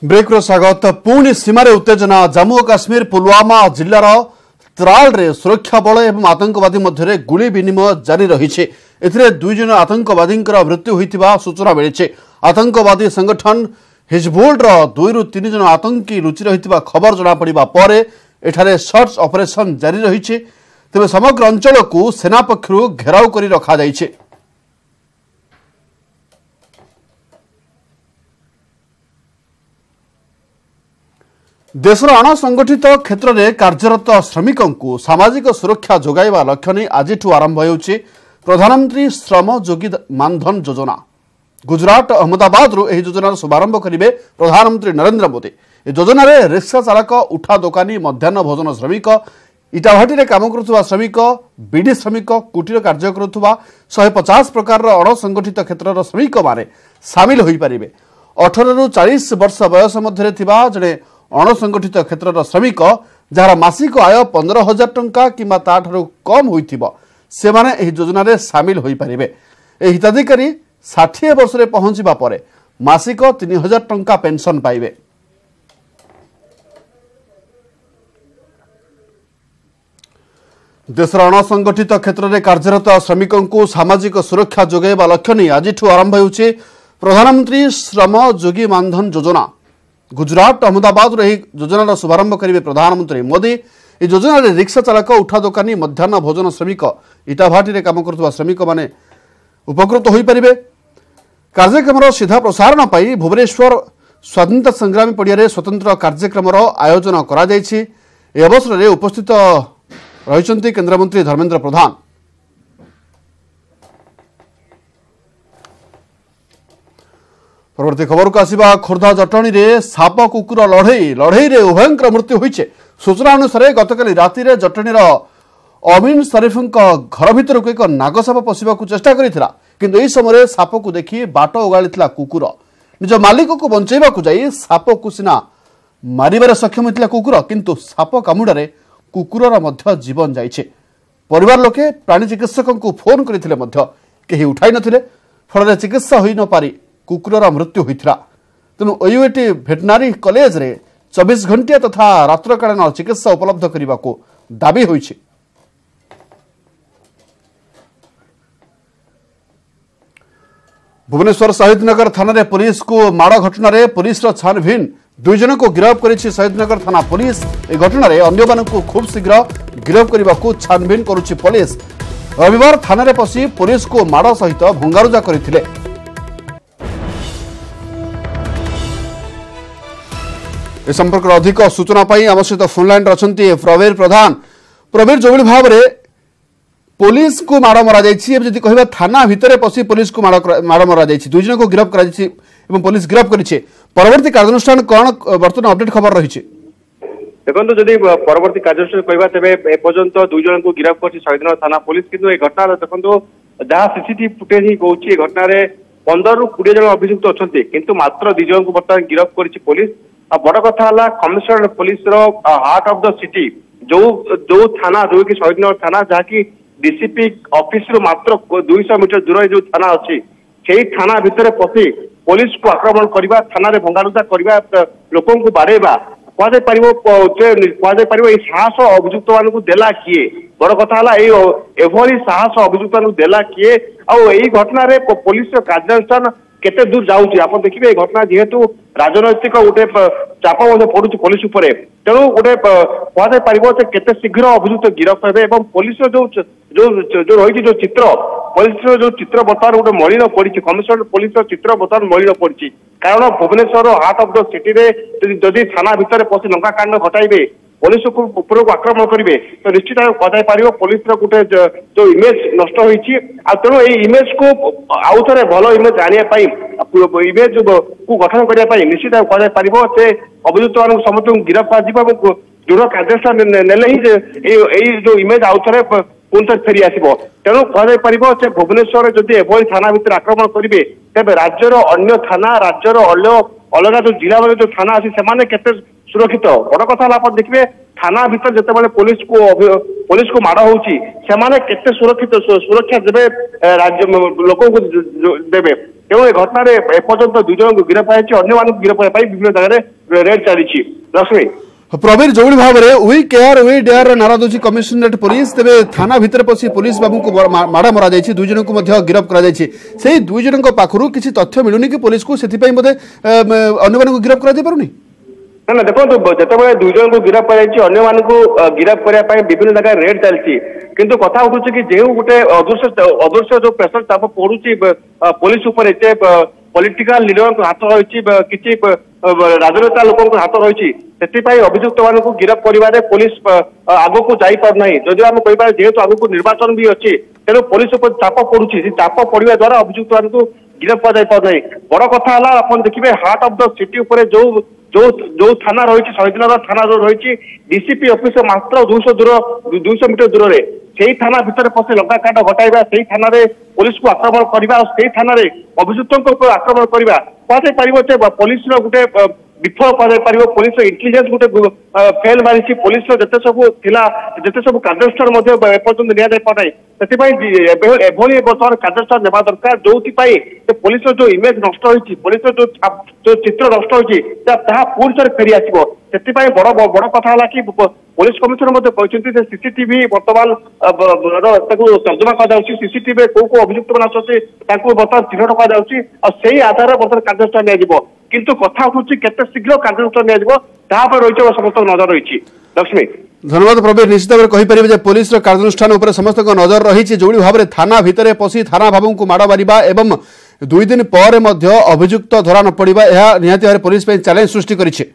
Break स्वागत पुणी सीमार उत्तेजना जम्मू और काश्मीर पुलवामा जिलार त्राल रे सुरक्षा बल एवं आतंकवादी मध्य गुली विनिमय जारी रही दुई जन आतंकवादी मृत्यु होता सूचना मिली। आतंकवादी संगठन हिजबुल दुई रु तीन जन आतंकी लुचि रही खबर जनापड़ा पर एठारे सर्च ऑपरेशन जारी रही। तेज समग्र अंचल को सेना पक्षर घेराव कर रखा जाइछे। देशर अणसंगठित क्षेत्र में कार्यरत श्रमिकों को सामाजिक सुरक्षा जोगाइबा लक्ष्य नहीं आज आरंभ होउछि प्रधानमंत्री श्रम योगी मानधन योजना। गुजरात अहमदाबाद यह योजनार शुभारंभ करेंगे प्रधानमंत्री नरेंद्र मोदी। योजना रे रिक्शा चालक, उठा दोकानी, मध्याह्न भोजन श्रमिक, इटाभाटी काम करुवा श्रमिक, बीडी श्रमिक, कुटीर कार्य करुवा 150 प्रकार अणसंगठित क्षेत्र श्रमिक माने सामिल हो पारे। 18 रु 40 वर्ष बयस मध्य जड़े अणसंगठित क्षेत्र श्रमिक जार मासिक आय 15,000 टंका किंवा ताठू कम होइथिबो से माने एही योजना रे सामिल होई परिबे। ए हिताधिकारी 60 वर्ष रे पहुंचीबा परे मासिक 3,000 टंका पेंशन पाइबे। देशर अणसंगठित क्षेत्र में कार्यरत श्रमिकों को सामाजिक सुरक्षा जोगाइबा लक्ष्य नहीं आज आरंभ होउछि प्रधानमंत्री श्रम योगी मानधन योजना। गुजरात अहमदाबाद यह योजनार शुभारंभ करेंगे प्रधानमंत्री मोदी। इस योजना रे रिक्शा चालक, उठा दोकानी, मध्याह्न भोजन श्रमिक, इटाभाटी काम करुवा श्रमिक माने उपकृत हो पारे। कार्यक्रम सीधा प्रसारण पर भुवनेश्वर स्वाधीनता संग्रामी पड़िया स्वतंत्र कार्यक्रम आयोजन करा जायछि। ए अवसर में उपस्थित रही केंद्रमंत्री धर्मेंद्र प्रधान। परवर्ती खबर को आसिबा खोर्धा जटणी रे साप कुकुर लड़ई रे उभयंकर मृत्यु होइछे। सूचना अनुसार गतकाली राति रे जटणीर अमीन शरीफ घर भीतर को एक नागसाप पशिबा चेष्टा करिथिला, किंतु एही समय साप को देखि बाट ओगाळिथिला कुकुर। निज मालिक को बंचाइबा को जाई साप को सिना मारिबारे सक्षम होइथिला कुकुर, किंतु साप कामुडारे कुकुरर मध्य जीवन जाइछे। परिवार लोके प्राणी चिकित्सक को फोन करथिले मध्य केही उठाई नथिले, फल चिकित्सा होई न पारि कुकुरर मृत्यु होइथिला। तेणु ओयूएटी भेटनारी कॉलेज रे 24 घंटिया तथा रात्रकालीन चिकित्सा उपलब्ध करने को दाबी होइछि। भुवनेश्वर शहीदनगर थाना पुलिस को माड़ घटना रे पुलिस छानभिन 2 जन को गिरफ्त करिछि शहीदनगर थाना पुलिस। ए घटना रे अन्य मानकु खूब शीघ्र गिरफ्त करने को छानभिन करुछि पुलिस। रविवार थाना रे पसी पुलिस को माड़ सहित भंगारुजा करथिले। ए संपर्क अधिक सूचना पाई आम सहित फोनलाइन अच्छा प्रवीर प्रधान। प्रवीर, जो भाव में पुलिस को माड़ मरा जदि कह थाना भितर पशि पुलिस को माड़ मरा 2 जन को गिरफ्त कर पुलिस गिरफ्त कर परवर्ती कार्यानुष्ठान कौन बर्तमान अपडेट खबर रही? देखो जदि परवर्ती कार्यानुष्ठान कहवा तेज एपर्यंत 2 जन को गिरफ्त कर शहीदनगर थाना पुलिस, किंतु ए घटना देखो जहाँ सीसीटीवी फुटेज ही कौन घटन 15 रु 20 जन अभियुक्त अच्छा, किंतु मात्र 2 जन को बर्तमान गिरफ्त कर पुलिस। बड़ कथा है commissionerate police heart of the city जो थाना जो कि शहीदनगर थाना जहाँकि डीसीपी ऑफिस रु मात्र 200 मीटर दूर जो थाना अच्छी से थाना भितर पशि पुलिस को आक्रमण करवा, थाना रे भंगारुजा करवा, लोकों को बाड़ेवा कहुपर साहस अभियुक्त मान देला किए? बड़ कथा है एभली साहस अभियुक्त मान देला किए? आई घटना रे पुलिस कार्यानुष्ठान केते दूर जाऊँगी आप देखिए। घटना जेहेतु राजनैतिक गोटे चाप पड़ू पुलिस उपर, तेणु गोटे कहुपर केते शीघ्र अभियुक्त गिरफ्त हे। पुलिस जो रही जो चित्र पुलिस जो चित्र बर्तमान गोटे मलिन पड़ी, कमिशनरेट पुलिस चित्र बर्तमान मलिन पड़ी। कारण Bhubaneswar heart of the city रे जदि थाना भितर पशि लंका कांड घटाइबे, पुलिस उपर को आक्रमण करेंगे तो निश्चित भाव कह पुलिस गोटे जो इमेज नष्ट होती। तेणु ये इमेज को आउ थे भल इमेज आने इमेज को गठन करने निश्चित भाव कह से अभियुक्त मान समस्त गिरफ्त कर दृढ़ कार्यानुष्ठान नेले ही जो इमेज आउ थे पुनः थे फेरी आसो। तेणु कह से भुवनेश्वर जदि एभली थाना भितर आक्रमण करेंगे तेज राज्यर अन्य थाना राज्यर अलग जो जिला जो थाना अच्छी से सुरक्षित। बड़ कथा आप देखिए थाना भीतर जिते पुलिस को माड़ होची सेमाने केते सुरक्षा देबे राज्य लोक देबे तेणु ए घटना एपर्यंत 2 जन को गिरफ्त है अन्य मान गिरफ्त विभिन्न जगह रेड चली लक्ष्मी प्रवीर जो भाव में वी केयर वी डेयर नारा दूसरी कमिशनरेट पुलिस तेरे थाना भितर पशि पुलिस बाबू को माड़ मरा 2 जन को गिरफ्त कर 2 जन पाखु किसी तथ्य मिलूनी कि पुलिस को बोधे अन्य को गिरफ्त कर ना देखो जिते 2 जन को गिरफ्त कर गिरफ्त करने विभिन्न जगह रेड चलती किंतु कथा उठुची कि जो गोटे अदृश्य जो प्रेसर चाप पड़ुची पुलिस उपर पॉलिटिकल लीडर हाथ रही किसी राजनेता लोक हाथ रही से अभियुक्त मान गिरफ्त कर पुलिस आग को जापारना जदि आम कह जेहेतु आगक निर्वाचन भी अच्छी तेणु पुलिस चाप पड़ुची चाप पड़ा द्वारा अभियुक्त मान गिरफ्त कर बड़ कथा आप देखिए हार्ट ऑफ द सिटी उपर जो थाना रही शहीदनगर थाना जो रही डीसीपी ऑफिस मात्र 200 मीटर दूर से से थाना भितर पशि लंकाकांड घटाइबा से थाना पुलिस को आक्रमण करवा से थाना अभियुक्त आक्रमण करवा कह पुलिस गोटे विफल कह पुलिस इंटेलिजेंस गोटे फेल मारी पुलिस जिते सब जिते सब कार्यानुष्ठान एपर्तंत नि पारे से बर्तमान कार्यानुष्ठान नेबा दरकार जो पुलिस जो इमेज नष्ट होती पुलिस जो चित्र नष्ट होती पुणी थे फेरी आसो से बड़ कथा कि पुलिस कमिशनर कहते सीसीटीवी बर्तमान तर्जमा सीसीटीवी कौ अभियुक्त मैंने बर्तमान चिन्हट कर आधार बर्तमान कार्यानुष्ठान किंतु कथा उठुची केते शीघ्र कार्यानुष्ठान रही समस्त नजर रही लक्ष्मी धन्यवाद प्रवीर निश्चित भाव कही पारे पुलिस कार्यानुष्ठान उपर समस्त नजर रही जो भाव में थाना भितर पशि थाना बाबू को माड़ मारिबा एवं 2 दिन पर अभियुक्त धरा न पड़ा निहाती भाव पुलिस चैलेंज सृष्टि करिछे।